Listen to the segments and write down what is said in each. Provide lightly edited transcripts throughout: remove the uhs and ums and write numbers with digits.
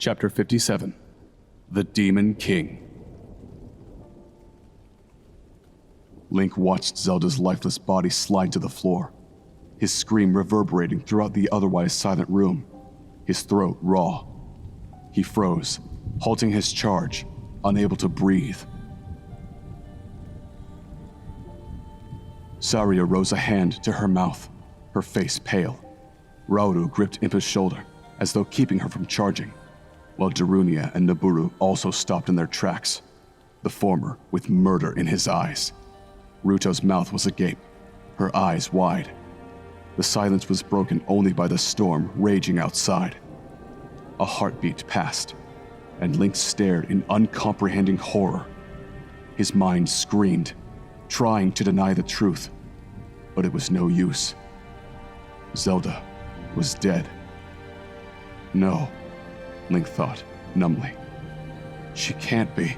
Chapter 57. The Demon King. Link watched Zelda's lifeless body slide to the floor, his scream reverberating throughout the otherwise silent room, his throat raw. He froze, halting his charge, unable to breathe. Saria rose a hand to her mouth, her face pale. Rauru gripped Impa's shoulder, as though keeping her from charging, while Darunia and Nabooru also stopped in their tracks, the former with murder in his eyes. Ruto's mouth was agape, her eyes wide. The silence was broken only by the storm raging outside. A heartbeat passed, and Link stared in uncomprehending horror. His mind screamed, trying to deny the truth, but it was no use. Zelda was dead. No, Link thought, numbly. She can't be.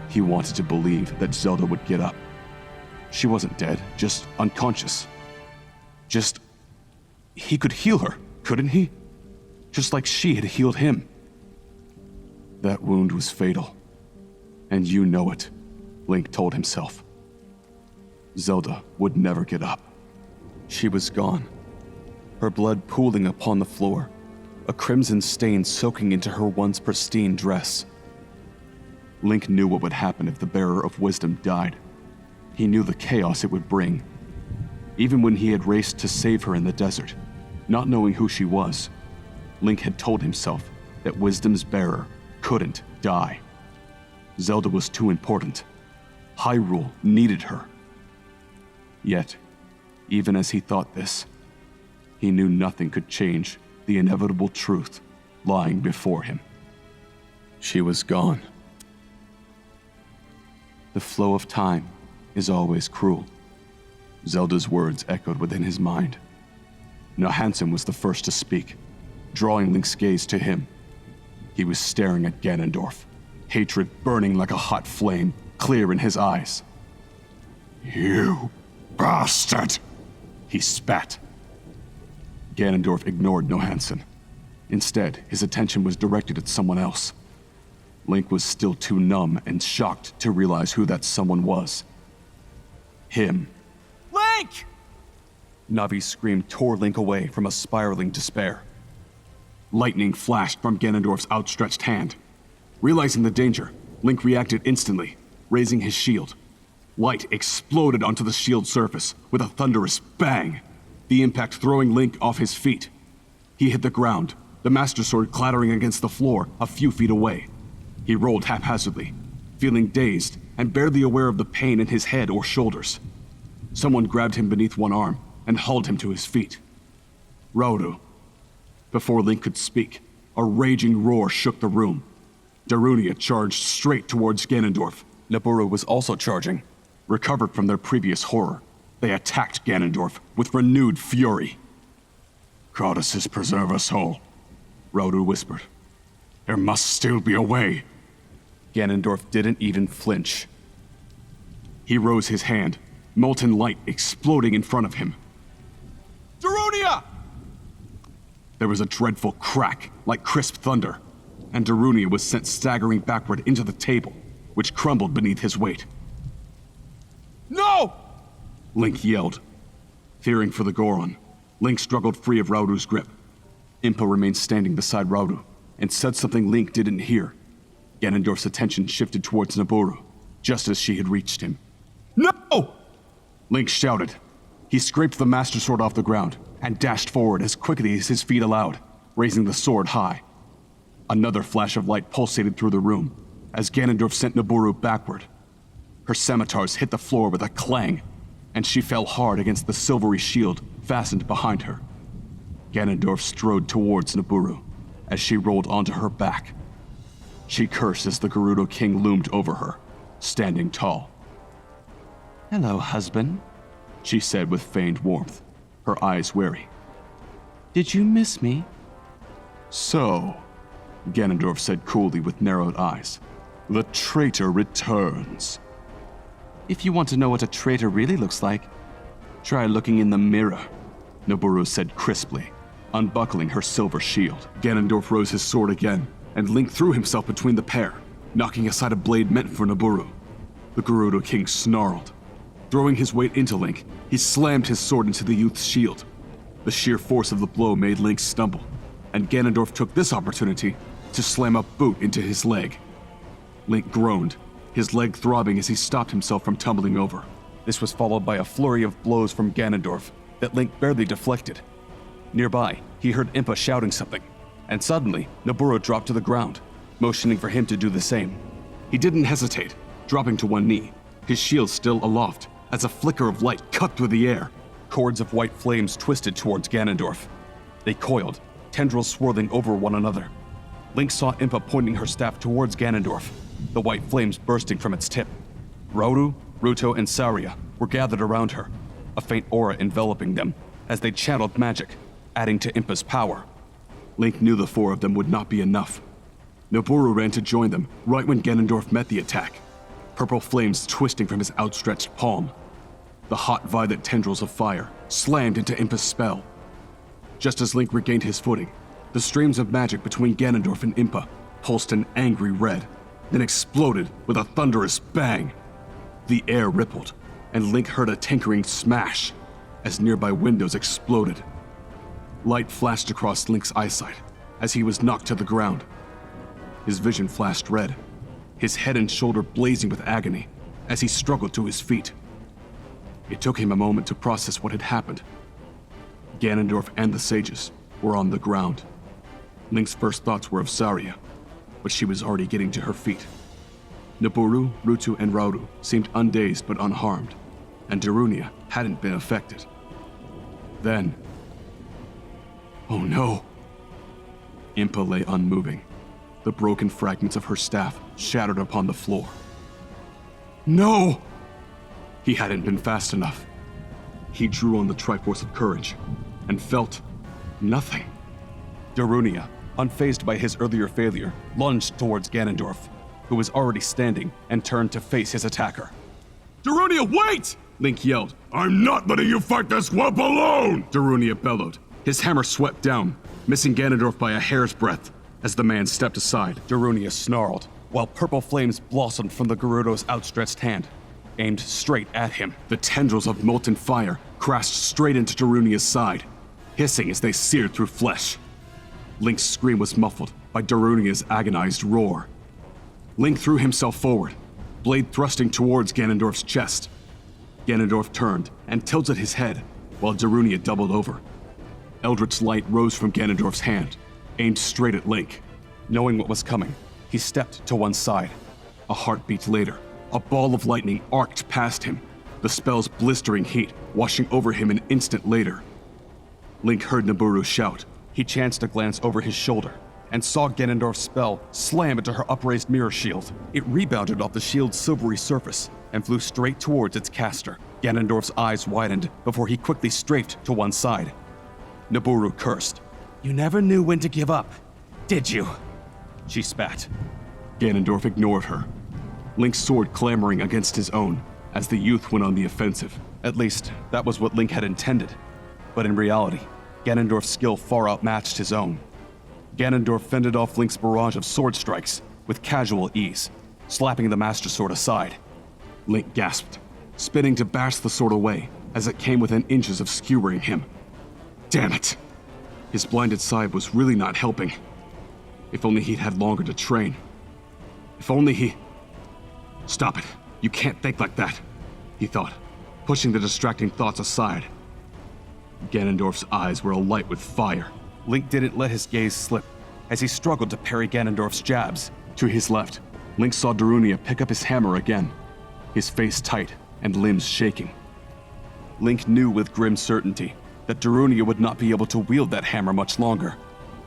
He wanted to believe that Zelda would get up. She wasn't dead, just unconscious. He could heal her, couldn't he? Just like she had healed him. That wound was fatal. And you know it, Link told himself. Zelda would never get up. She was gone. Her blood pooling upon the floor, a crimson stain soaking into her once pristine dress. Link knew what would happen if the Bearer of Wisdom died. He knew the chaos it would bring. Even when he had raced to save her in the desert, not knowing who she was, Link had told himself that Wisdom's bearer couldn't die. Zelda was too important. Hyrule needed her. Yet, even as he thought this, he knew nothing could change the inevitable truth lying before him. She was gone. The flow of time is always cruel. Zelda's words echoed within his mind. Hansen was the first to speak, drawing Link's gaze to him. He was staring at Ganondorf, hatred burning like a hot flame, clear in his eyes. "You bastard!" he spat. Ganondorf ignored Hansen. Instead, his attention was directed at someone else. Link was still too numb and shocked to realize who that someone was. Him. Link! Navi's scream tore Link away from a spiraling despair. Lightning flashed from Ganondorf's outstretched hand. Realizing the danger, Link reacted instantly, raising his shield. Light exploded onto the shield surface with a thunderous bang, the impact throwing Link off his feet. He hit the ground, the Master Sword clattering against the floor a few feet away. He rolled haphazardly, feeling dazed and barely aware of the pain in his head or shoulders. Someone grabbed him beneath one arm and hauled him to his feet. Rauru. Before Link could speak, a raging roar shook the room. Darunia charged straight towards Ganondorf. Nabooru was also charging. Recovered from their previous horror, they attacked Ganondorf with renewed fury. "Goddesses preserve us whole," Rauru whispered. "There must still be a way." Ganondorf didn't even flinch. He rose his hand, molten light exploding in front of him. Darunia! There was a dreadful crack, like crisp thunder, and Darunia was sent staggering backward into the table, which crumbled beneath his weight. No! Link yelled. Fearing for the Goron, Link struggled free of Rauru's grip. Impa remained standing beside Rauru, and said something Link didn't hear. Ganondorf's attention shifted towards Nabooru, just as she had reached him. No! Link shouted. He scraped the Master Sword off the ground, and dashed forward as quickly as his feet allowed, raising the sword high. Another flash of light pulsated through the room, as Ganondorf sent Nabooru backward. Her scimitars hit the floor with a clang, and she fell hard against the silvery shield fastened behind her. Ganondorf strode towards Nabooru, as she rolled onto her back. She cursed as the Gerudo King loomed over her, standing tall. "Hello, husband," she said with feigned warmth, her eyes wary. "Did you miss me?" "So," Ganondorf said coolly with narrowed eyes, "the traitor returns." "If you want to know what a traitor really looks like, try looking in the mirror," Nabooru said crisply, unbuckling her silver shield. Ganondorf rose his sword again, and Link threw himself between the pair, knocking aside a blade meant for Nabooru. The Gerudo King snarled. Throwing his weight into Link, he slammed his sword into the youth's shield. The sheer force of the blow made Link stumble, and Ganondorf took this opportunity to slam a boot into his leg. Link groaned, his leg throbbing as he stopped himself from tumbling over. This was followed by a flurry of blows from Ganondorf that Link barely deflected. Nearby, he heard Impa shouting something, and suddenly, Nabooru dropped to the ground, motioning for him to do the same. He didn't hesitate, dropping to one knee, his shield still aloft, as a flicker of light cut through the air. Cords of white flames twisted towards Ganondorf. They coiled, tendrils swirling over one another. Link saw Impa pointing her staff towards Ganondorf, the white flames bursting from its tip. Rauru, Ruto, and Saria were gathered around her, a faint aura enveloping them as they channeled magic, adding to Impa's power. Link knew the four of them would not be enough. Nabooru ran to join them right when Ganondorf met the attack, purple flames twisting from his outstretched palm. The hot violet tendrils of fire slammed into Impa's spell. Just as Link regained his footing, the streams of magic between Ganondorf and Impa pulsed an angry red, then exploded with a thunderous bang. The air rippled, and Link heard a tinkering smash as nearby windows exploded. Light flashed across Link's eyesight as he was knocked to the ground. His vision flashed red, his head and shoulder blazing with agony as he struggled to his feet. It took him a moment to process what had happened. Ganondorf and the sages were on the ground. Link's first thoughts were of Saria, but she was already getting to her feet. Nabooru, Ruto, and Rauru seemed undazed but unharmed, and Darunia hadn't been affected. Then... oh no! Impa lay unmoving, the broken fragments of her staff shattered upon the floor. No! He hadn't been fast enough. He drew on the Triforce of Courage, and felt nothing. Darunia, unfazed by his earlier failure, lunged towards Ganondorf, who was already standing, and turned to face his attacker. Darunia, wait! Link yelled. I'm not letting you fight this whelp alone! Darunia bellowed. His hammer swept down, missing Ganondorf by a hair's breadth as the man stepped aside. Darunia snarled, while purple flames blossomed from the Gerudo's outstretched hand, aimed straight at him. The tendrils of molten fire crashed straight into Darunia's side, hissing as they seared through flesh. Link's scream was muffled by Darunia's agonized roar. Link threw himself forward, blade thrusting towards Ganondorf's chest. Ganondorf turned and tilted his head, while Darunia doubled over. Eldritch light rose from Ganondorf's hand, aimed straight at Link. Knowing what was coming, he stepped to one side. A heartbeat later, a ball of lightning arced past him, the spell's blistering heat washing over him an instant later. Link heard Nabooru shout. He chanced a glance over his shoulder and saw Ganondorf's spell slam into her upraised mirror shield. It rebounded off the shield's silvery surface and flew straight towards its caster. Ganondorf's eyes widened before he quickly strafed to one side. Nabooru cursed. "You never knew when to give up, did you?" She spat. Ganondorf ignored her, Link's sword clamoring against his own as the youth went on the offensive. At least, that was what Link had intended. But in reality, Ganondorf's skill far outmatched his own. Ganondorf fended off Link's barrage of sword strikes with casual ease, slapping the Master Sword aside. Link gasped, spinning to bash the sword away as it came within inches of skewering him. Damn it! His blinded side was really not helping. If only he'd had longer to train. If only he... Stop it. You can't think like that, he thought, pushing the distracting thoughts aside. Ganondorf's eyes were alight with fire. Link didn't let his gaze slip as he struggled to parry Ganondorf's jabs. To his left, Link saw Darunia pick up his hammer again, his face tight and limbs shaking. Link knew with grim certainty that Darunia would not be able to wield that hammer much longer.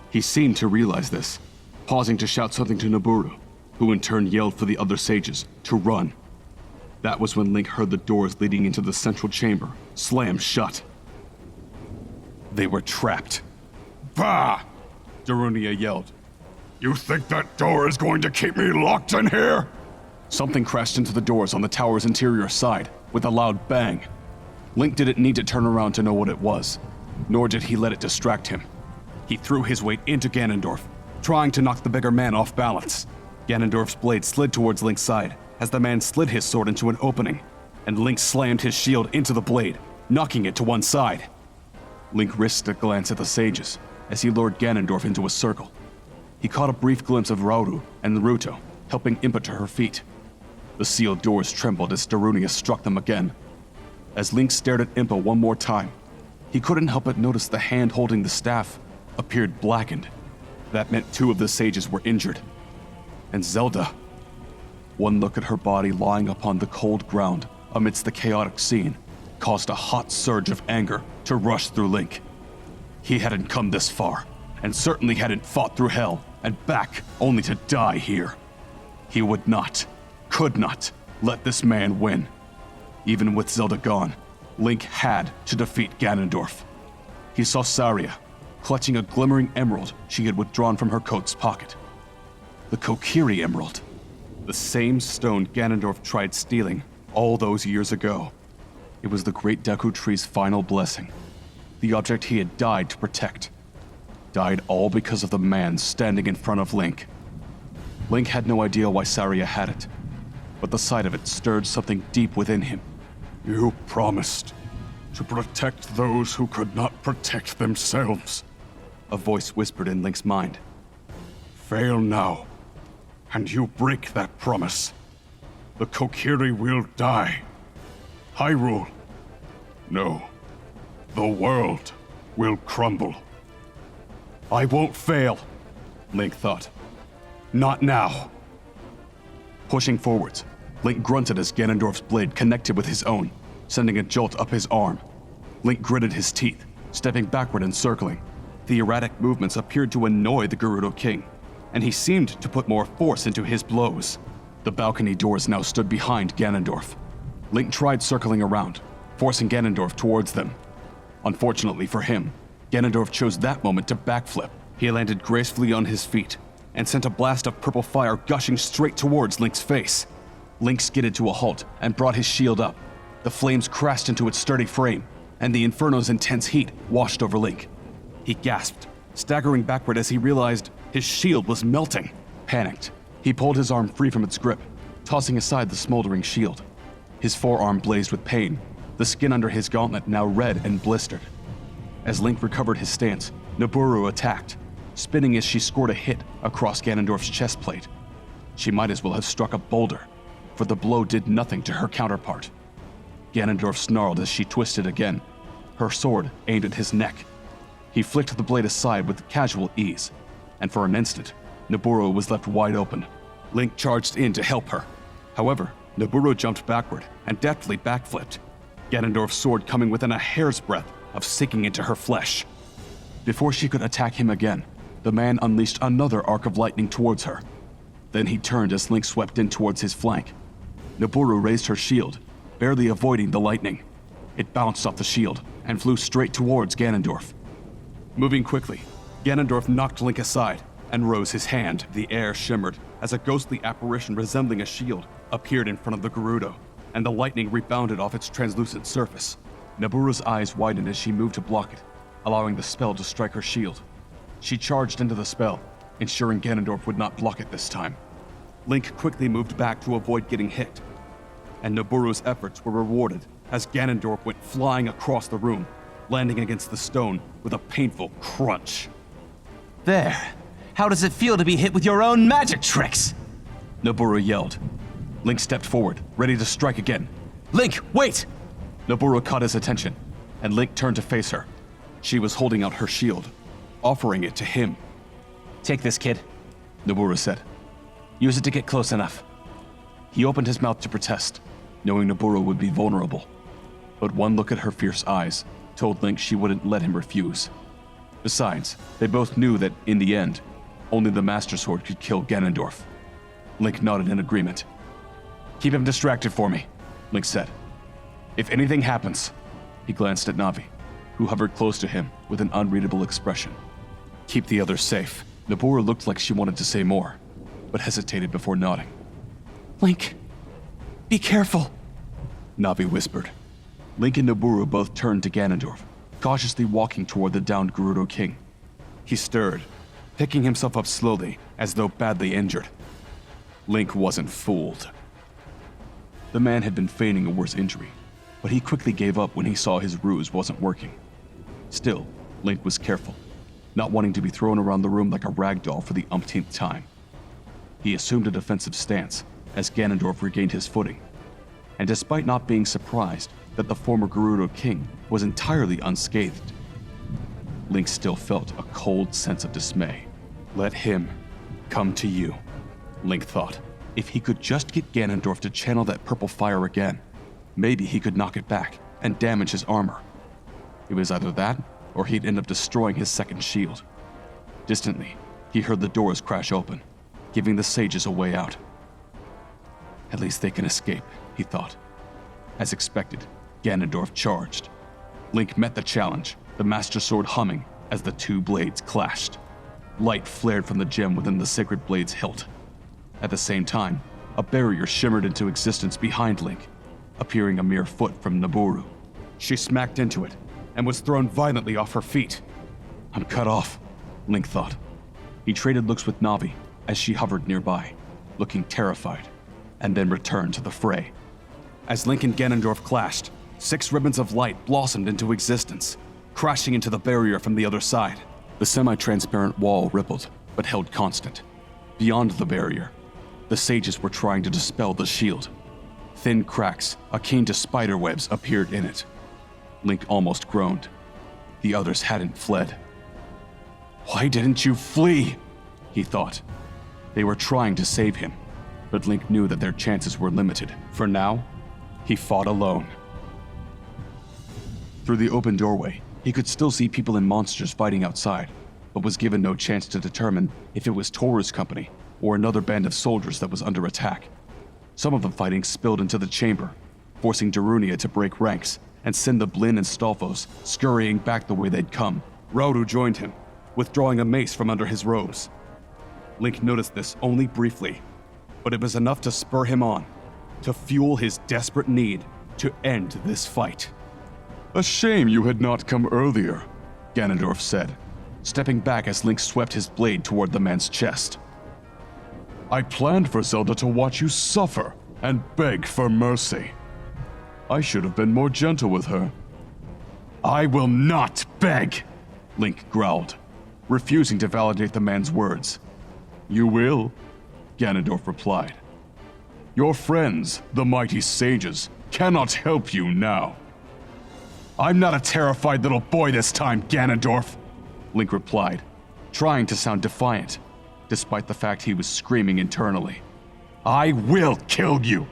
He seemed to realize this, pausing to shout something to Nabooru, who in turn yelled for the other sages to run. That was when Link heard the doors leading into the central chamber slam shut. They were trapped. Bah! Darunia yelled. You think that door is going to keep me locked in here? Something crashed into the doors on the tower's interior side with a loud bang. Link didn't need to turn around to know what it was, nor did he let it distract him. He threw his weight into Ganondorf, trying to knock the bigger man off balance. Ganondorf's blade slid towards Link's side as the man slid his sword into an opening, and Link slammed his shield into the blade, knocking it to one side. Link risked a glance at the sages as he lured Ganondorf into a circle. He caught a brief glimpse of Rauru and Naruto, helping Impa to her feet. The sealed doors trembled as Darunia struck them again. As Link stared at Impa one more time, he couldn't help but notice the hand holding the staff appeared blackened. That meant 2 of the sages were injured. And Zelda. One look at her body lying upon the cold ground amidst the chaotic scene caused a hot surge of anger to rush through Link. He hadn't come this far, and certainly hadn't fought through hell and back only to die here. He would not, could not, let this man win. Even with Zelda gone, Link had to defeat Ganondorf. He saw Saria, clutching a glimmering emerald she had withdrawn from her coat's pocket. The Kokiri Emerald. The same stone Ganondorf tried stealing all those years ago. It was the great Deku Tree's final blessing. The object he had died to protect. Died all because of the man standing in front of Link. Link had no idea why Saria had it, but the sight of it stirred something deep within him. You promised to protect those who could not protect themselves. A voice whispered in Link's mind. Fail now, and you break that promise. The Kokiri will die. Hyrule. No. The world will crumble. I won't fail, Link thought. Not now. Pushing forwards, Link grunted as Ganondorf's blade connected with his own, sending a jolt up his arm. Link gritted his teeth, stepping backward and circling. The erratic movements appeared to annoy the Gerudo King, and he seemed to put more force into his blows. The balcony doors now stood behind Ganondorf. Link tried circling around, forcing Ganondorf towards them. Unfortunately for him, Ganondorf chose that moment to backflip. He landed gracefully on his feet and sent a blast of purple fire gushing straight towards Link's face. Link skidded to a halt and brought his shield up. The flames crashed into its sturdy frame, and the Inferno's intense heat washed over Link. He gasped, staggering backward as he realized his shield was melting. Panicked, he pulled his arm free from its grip, tossing aside the smoldering shield. His forearm blazed with pain, the skin under his gauntlet now red and blistered. As Link recovered his stance, Nabooru attacked, spinning as she scored a hit across Ganondorf's chest plate. She might as well have struck a boulder, for the blow did nothing to her counterpart. Ganondorf snarled as she twisted again, her sword aimed at his neck. He flicked the blade aside with casual ease, and for an instant, Nabooru was left wide open. Link charged in to help her. However, Nabooru jumped backward and deftly backflipped, Ganondorf's sword coming within a hair's breadth of sinking into her flesh. Before she could attack him again, the man unleashed another arc of lightning towards her. Then he turned as Link swept in towards his flank. Nabooru raised her shield, barely avoiding the lightning. It bounced off the shield and flew straight towards Ganondorf. Moving quickly, Ganondorf knocked Link aside and rose his hand. The air shimmered as a ghostly apparition resembling a shield appeared in front of the Gerudo, and the lightning rebounded off its translucent surface. Nabooru's eyes widened as she moved to block it, allowing the spell to strike her shield. She charged into the spell, ensuring Ganondorf would not block it this time. Link quickly moved back to avoid getting hit, and Nabooru's efforts were rewarded as Ganondorf went flying across the room, landing against the stone with a painful crunch. There. How does it feel to be hit with your own magic tricks? Nabooru yelled. Link stepped forward, ready to strike again. Link, wait! Nabooru caught his attention, and Link turned to face her. She was holding out her shield, offering it to him. Take this, kid, Nabooru said. Use it to get close enough. He opened his mouth to protest, knowing Nabooru would be vulnerable. But one look at her fierce eyes told Link she wouldn't let him refuse. Besides, they both knew that, in the end, only the Master Sword could kill Ganondorf. Link nodded in agreement. Keep him distracted for me, Link said. If anything happens, he glanced at Navi, who hovered close to him with an unreadable expression. Keep the others safe. Nabooru looked like she wanted to say more, but hesitated before nodding. Link, be careful, Navi whispered. Link and Nabooru both turned to Ganondorf, cautiously walking toward the downed Gerudo King. He stirred, picking himself up slowly, as though badly injured. Link wasn't fooled. The man had been feigning a worse injury, but he quickly gave up when he saw his ruse wasn't working. Still, Link was careful, not wanting to be thrown around the room like a rag doll for the umpteenth time. He assumed a defensive stance as Ganondorf regained his footing, and despite not being surprised that the former Gerudo king was entirely unscathed, Link still felt a cold sense of dismay. Let him come to you, Link thought. If he could just get Ganondorf to channel that purple fire again, maybe he could knock it back and damage his armor. It was either that, or he'd end up destroying his second shield. Distantly, he heard the doors crash open, giving the sages a way out. At least they can escape, he thought. As expected, Ganondorf charged. Link met the challenge, the Master Sword humming as the two blades clashed. Light flared from the gem within the sacred blade's hilt. At the same time, a barrier shimmered into existence behind Link, appearing a mere foot from Nabooru. She smacked into it and was thrown violently off her feet. I'm cut off, Link thought. He traded looks with Navi as she hovered nearby, looking terrified, and then returned to the fray. As Link and Ganondorf clashed, 6 ribbons of light blossomed into existence, crashing into the barrier from the other side. The semi-transparent wall rippled, but held constant. Beyond the barrier, the sages were trying to dispel the shield. Thin cracks, akin to spider webs, appeared in it. Link almost groaned. The others hadn't fled. Why didn't you flee? He thought. They were trying to save him, but Link knew that their chances were limited. For now, he fought alone. Through the open doorway, he could still see people and monsters fighting outside, but was given no chance to determine if it was Toru's company or another band of soldiers that was under attack. Some of the fighting spilled into the chamber, forcing Darunia to break ranks and send the Blinn and Stalfos scurrying back the way they'd come. Rauru joined him, withdrawing a mace from under his robes. Link noticed this only briefly, but it was enough to spur him on, to fuel his desperate need to end this fight. A shame you had not come earlier, Ganondorf said, stepping back as Link swept his blade toward the man's chest. I planned for Zelda to watch you suffer and beg for mercy. I should have been more gentle with her. I will not beg, Link growled, refusing to validate the man's words. You will, Ganondorf replied. Your friends, the mighty sages, cannot help you now. I'm not a terrified little boy this time, Ganondorf, Link replied, trying to sound defiant, despite the fact he was screaming internally. I will kill you!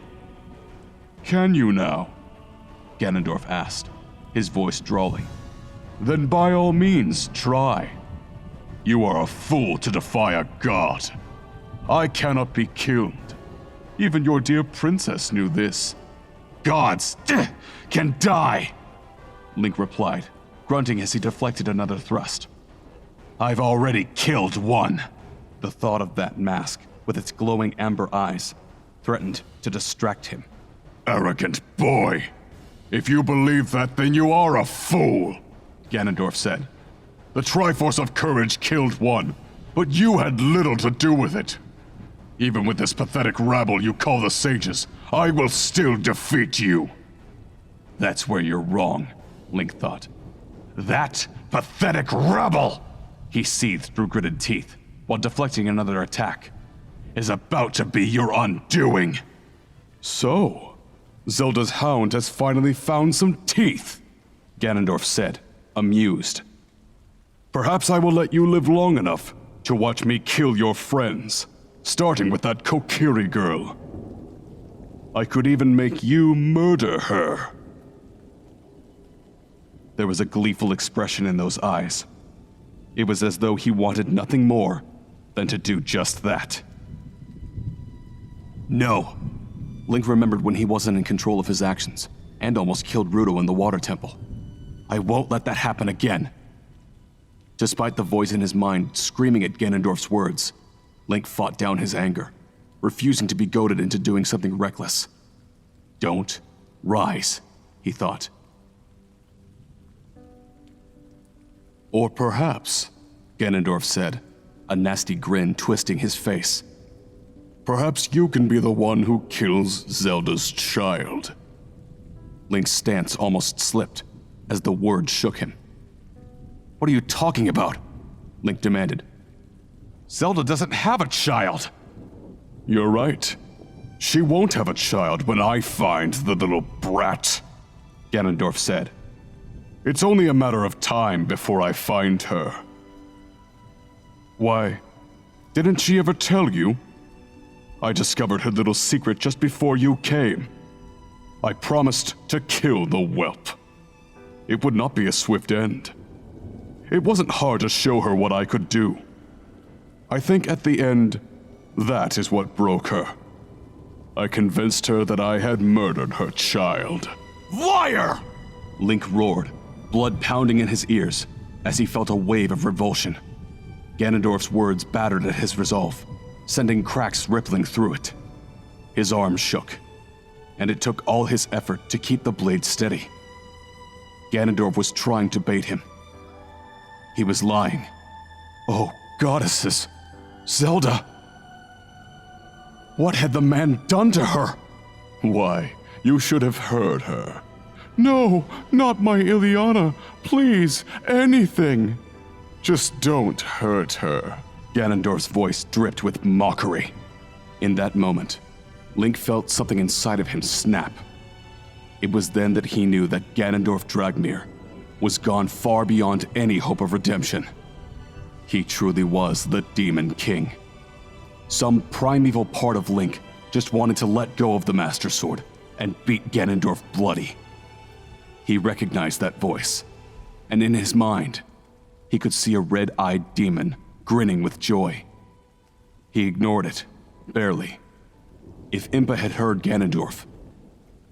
Can you now? Ganondorf asked, his voice drawling. Then by all means, try. You are a fool to defy a god. I cannot be killed. Even your dear princess knew this. Gods can die, Link replied, grunting as he deflected another thrust. I've already killed one. The thought of that mask, with its glowing amber eyes, threatened to distract him. Arrogant boy. If you believe that, then you are a fool, Ganondorf said. The Triforce of Courage killed one, but you had little to do with it. Even with this pathetic rabble you call the sages, I will still defeat you. That's where you're wrong, Link thought. That pathetic rabble, he seethed through gritted teeth, while deflecting another attack, is about to be your undoing. So, Zelda's hound has finally found some teeth, Ganondorf said, amused. Perhaps I will let you live long enough to watch me kill your friends, starting with that Kokiri girl. I could even make you murder her. There was a gleeful expression in those eyes. It was as though he wanted nothing more than to do just that. No. Link remembered when he wasn't in control of his actions, and almost killed Ruto in the water temple. I won't let that happen again. Despite the voice in his mind screaming at Ganondorf's words, Link fought down his anger, refusing to be goaded into doing something reckless. Don't rise, he thought. Or perhaps Ganondorf said, a nasty grin twisting his face. Perhaps you can be the one who kills Zelda's child. Link's stance almost slipped as the word shook him. What are you talking about? Link demanded. Zelda doesn't have a child! You're right. She won't have a child when I find the little brat, Ganondorf said. It's only a matter of time before I find her. Why, didn't she ever tell you? I discovered her little secret just before you came. I promised to kill the whelp. It would not be a swift end. It wasn't hard to show her what I could do. I think at the end, that is what broke her. I convinced her that I had murdered her child. Liar! Link roared, blood pounding in his ears as he felt a wave of revulsion. Ganondorf's words battered at his resolve, sending cracks rippling through it. His arms shook, and it took all his effort to keep the blade steady. Ganondorf was trying to bait him. He was lying. Oh, goddesses! Zelda! What had the man done to her? Why, you should have heard her. No, not my Ileana. Please, anything. Just don't hurt her. Ganondorf's voice dripped with mockery. In that moment, Link felt something inside of him snap. It was then that he knew that Ganondorf Dragmir was gone far beyond any hope of redemption. He truly was the Demon King. Some primeval part of Link just wanted to let go of the Master Sword and beat Ganondorf bloody. He recognized that voice, and in his mind, he could see a red-eyed demon grinning with joy. He ignored it, barely. If Impa had heard Ganondorf,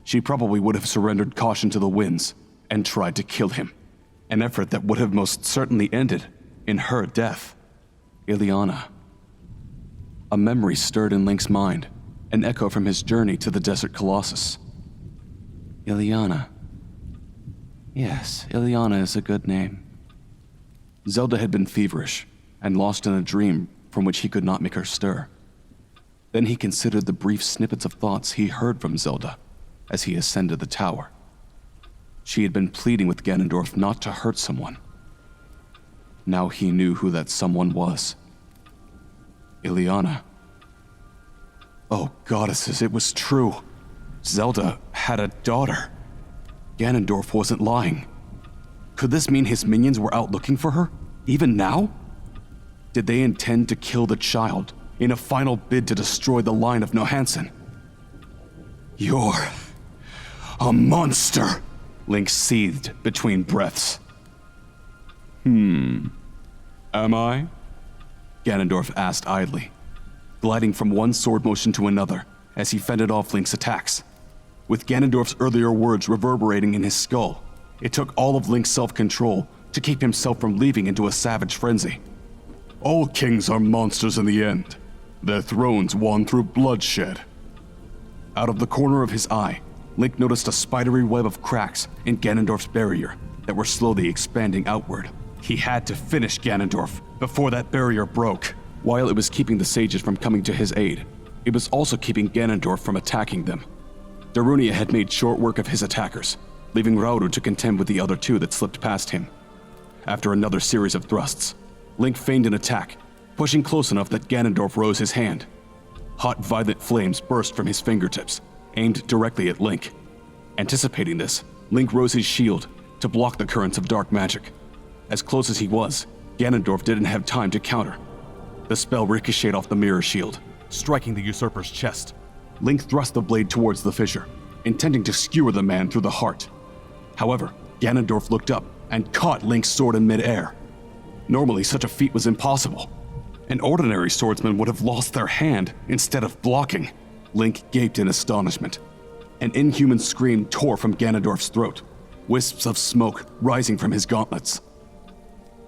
she probably would have surrendered caution to the winds and tried to kill him, an effort that would have most certainly ended in her death. Ileana. A memory stirred in Link's mind, an echo from his journey to the Desert Colossus. Ileana. Yes, Ileana is a good name. Zelda had been feverish and lost in a dream from which he could not make her stir. Then he considered the brief snippets of thoughts he heard from Zelda as he ascended the tower. She had been pleading with Ganondorf not to hurt someone. Now he knew who that someone was. Ileana. Oh, goddesses, it was true. Zelda had a daughter. Ganondorf wasn't lying. Could this mean his minions were out looking for her, even now? Did they intend to kill the child in a final bid to destroy the line of Nohansen? You're a monster, Link seethed between breaths. Am I? Ganondorf asked idly, gliding from one sword motion to another as he fended off Link's attacks. With Ganondorf's earlier words reverberating in his skull, it took all of Link's self-control to keep himself from leaping into a savage frenzy. All kings are monsters in the end. Their thrones won through bloodshed. Out of the corner of his eye, Link noticed a spidery web of cracks in Ganondorf's barrier that were slowly expanding outward. He had to finish Ganondorf before that barrier broke. While it was keeping the sages from coming to his aid, it was also keeping Ganondorf from attacking them. Darunia had made short work of his attackers, leaving Rauru to contend with the other two that slipped past him. After another series of thrusts, Link feigned an attack, pushing close enough that Ganondorf rose his hand. Hot violet flames burst from his fingertips, aimed directly at Link. Anticipating this, Link rose his shield to block the currents of dark magic. As close as he was, Ganondorf didn't have time to counter. The spell ricocheted off the mirror shield, striking the usurper's chest. Link thrust the blade towards the fissure, intending to skewer the man through the heart. However, Ganondorf looked up and caught Link's sword in midair. Normally, such a feat was impossible. An ordinary swordsman would have lost their hand instead of blocking. Link gaped in astonishment. An inhuman scream tore from Ganondorf's throat, wisps of smoke rising from his gauntlets.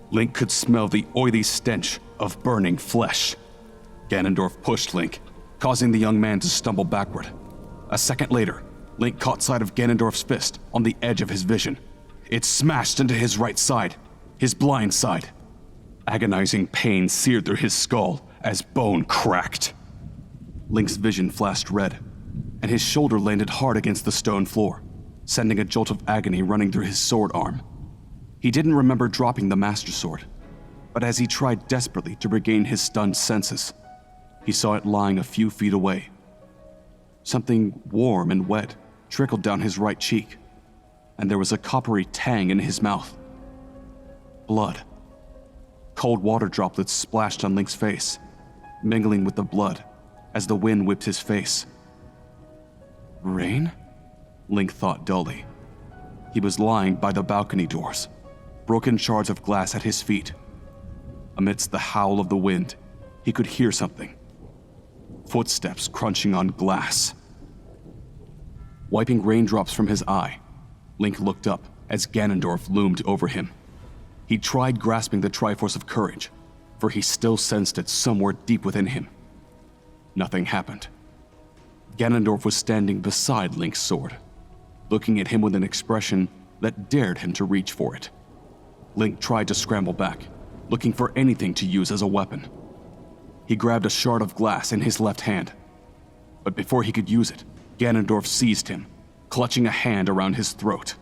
Link could smell the oily stench of burning flesh. Ganondorf pushed Link, causing the young man to stumble backward. A second later, Link caught sight of Ganondorf's fist on the edge of his vision. It smashed into his right side, his blind side. Agonizing pain seared through his skull as bone cracked. Link's vision flashed red, and his shoulder landed hard against the stone floor, sending a jolt of agony running through his sword arm. He didn't remember dropping the Master Sword, but as he tried desperately to regain his stunned senses, he saw it lying a few feet away. Something warm and wet trickled down his right cheek, and there was a coppery tang in his mouth. Blood. Cold water droplets splashed on Link's face, mingling with the blood as the wind whipped his face. Rain? Link thought dully. He was lying by the balcony doors, broken shards of glass at his feet. Amidst the howl of the wind, he could hear something. Footsteps crunching on glass. Wiping raindrops from his eye, Link looked up as Ganondorf loomed over him. He tried grasping the Triforce of Courage, for he still sensed it somewhere deep within him. Nothing happened. Ganondorf was standing beside Link's sword, looking at him with an expression that dared him to reach for it. Link tried to scramble back, looking for anything to use as a weapon. He grabbed a shard of glass in his left hand, but before he could use it, Ganondorf seized him, clutching a hand around his throat.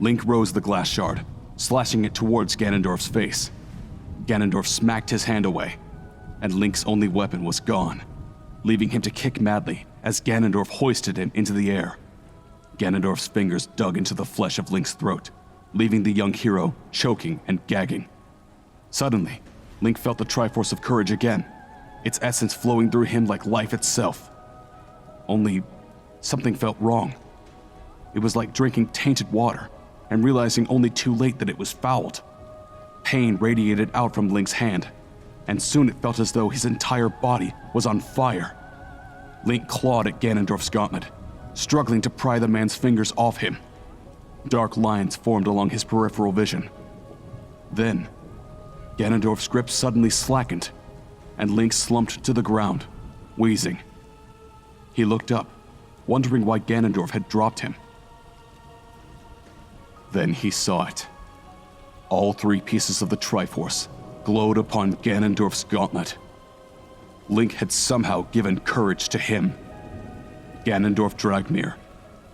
Link rose the glass shard, slashing it towards Ganondorf's face. Ganondorf smacked his hand away, and Link's only weapon was gone, leaving him to kick madly as Ganondorf hoisted him into the air. Ganondorf's fingers dug into the flesh of Link's throat, leaving the young hero choking and gagging. Suddenly, Link felt the Triforce of Courage again, its essence flowing through him like life itself. Only, something felt wrong. It was like drinking tainted water and realizing only too late that it was fouled. Pain radiated out from Link's hand, and soon it felt as though his entire body was on fire. Link clawed at Ganondorf's gauntlet, struggling to pry the man's fingers off him. Dark lines formed along his peripheral vision. Then, Ganondorf's grip suddenly slackened, and Link slumped to the ground, wheezing. He looked up, wondering why Ganondorf had dropped him. Then he saw it. All three pieces of the Triforce glowed upon Ganondorf's gauntlet. Link had somehow given courage to him. Ganondorf Dragmir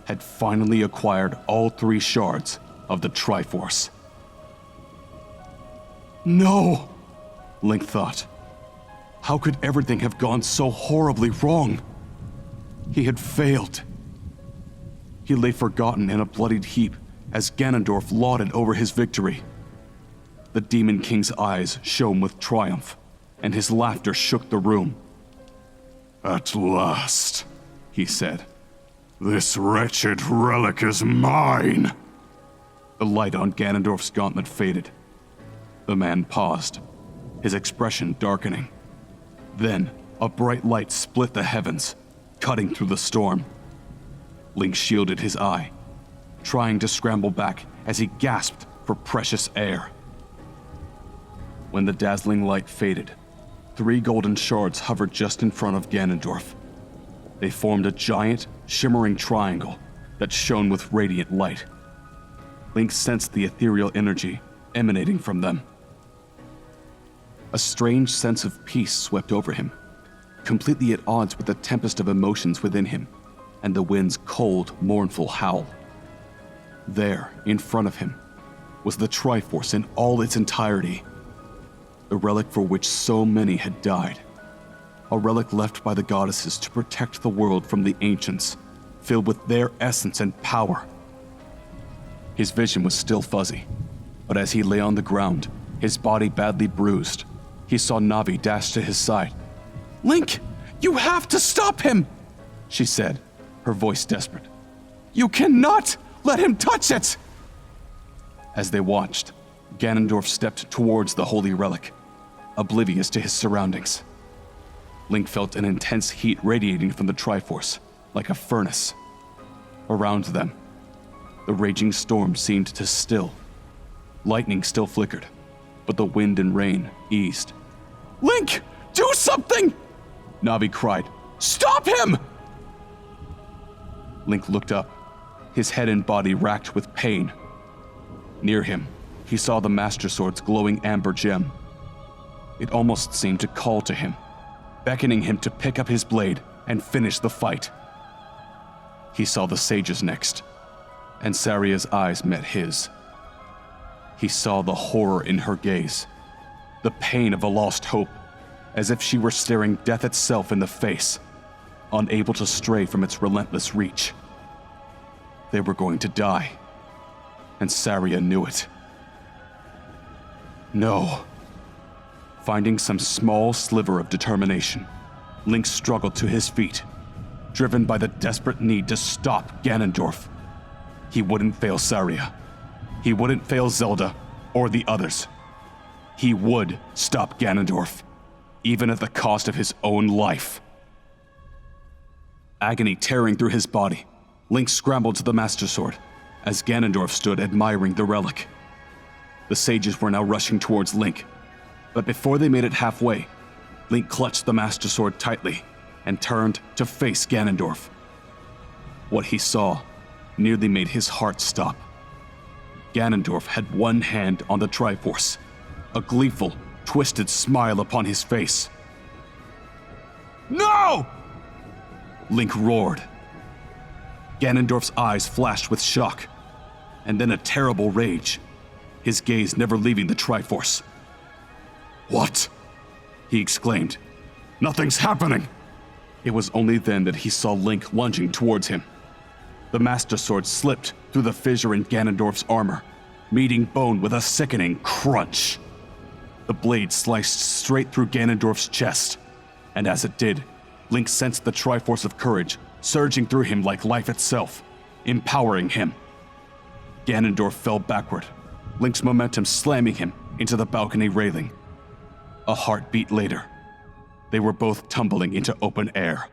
had finally acquired all three shards of the Triforce. No! Link thought. How could everything have gone so horribly wrong? He had failed. He lay forgotten in a bloodied heap as Ganondorf lauded over his victory. The Demon King's eyes shone with triumph, and his laughter shook the room. At last, he said. This wretched relic is mine! The light on Ganondorf's gauntlet faded. The man paused, his expression darkening. Then, a bright light split the heavens, cutting through the storm. Link shielded his eye, trying to scramble back as he gasped for precious air. When the dazzling light faded, three golden shards hovered just in front of Ganondorf. They formed a giant, shimmering triangle that shone with radiant light. Link sensed the ethereal energy emanating from them. A strange sense of peace swept over him, completely at odds with the tempest of emotions within him and the wind's cold, mournful howl. There, in front of him, was the Triforce in all its entirety, the relic for which so many had died. A relic left by the goddesses to protect the world from the ancients, filled with their essence and power. His vision was still fuzzy, but as he lay on the ground, his body badly bruised, he saw Navi dash to his side. "Link, you have to stop him!" she said, her voice desperate. "You cannot let him touch it!" As they watched, Ganondorf stepped towards the holy relic, oblivious to his surroundings. Link felt an intense heat radiating from the Triforce, like a furnace. Around them, the raging storm seemed to still. Lightning still flickered, but the wind and rain eased. "Link, do something!" Navi cried. "Stop him!" Link looked up, his head and body racked with pain. Near him, he saw the Master Sword's glowing amber gem. It almost seemed to call to him, beckoning him to pick up his blade and finish the fight. He saw the sage's next, and Saria's eyes met his. He saw the horror in her gaze, the pain of a lost hope, as if she were staring death itself in the face, unable to stray from its relentless reach. They were going to die, and Saria knew it. No. Finding some small sliver of determination, Link struggled to his feet, driven by the desperate need to stop Ganondorf. He wouldn't fail Saria. He wouldn't fail Zelda or the others. He would stop Ganondorf, even at the cost of his own life. Agony tearing through his body, Link scrambled to the Master Sword as Ganondorf stood admiring the relic. The sages were now rushing towards Link, but before they made it halfway, Link clutched the Master Sword tightly and turned to face Ganondorf. What he saw nearly made his heart stop. Ganondorf had one hand on the Triforce, a gleeful, twisted smile upon his face. No! Link roared. Ganondorf's eyes flashed with shock, and then a terrible rage, his gaze never leaving the Triforce. What? He exclaimed. Nothing's happening! It was only then that he saw Link lunging towards him. The Master Sword slipped through the fissure in Ganondorf's armor, meeting bone with a sickening crunch. The blade sliced straight through Ganondorf's chest, and as it did, Link sensed the Triforce of Courage surging through him like life itself, empowering him. Ganondorf fell backward, Link's momentum slamming him into the balcony railing. A heartbeat later, they were both tumbling into open air.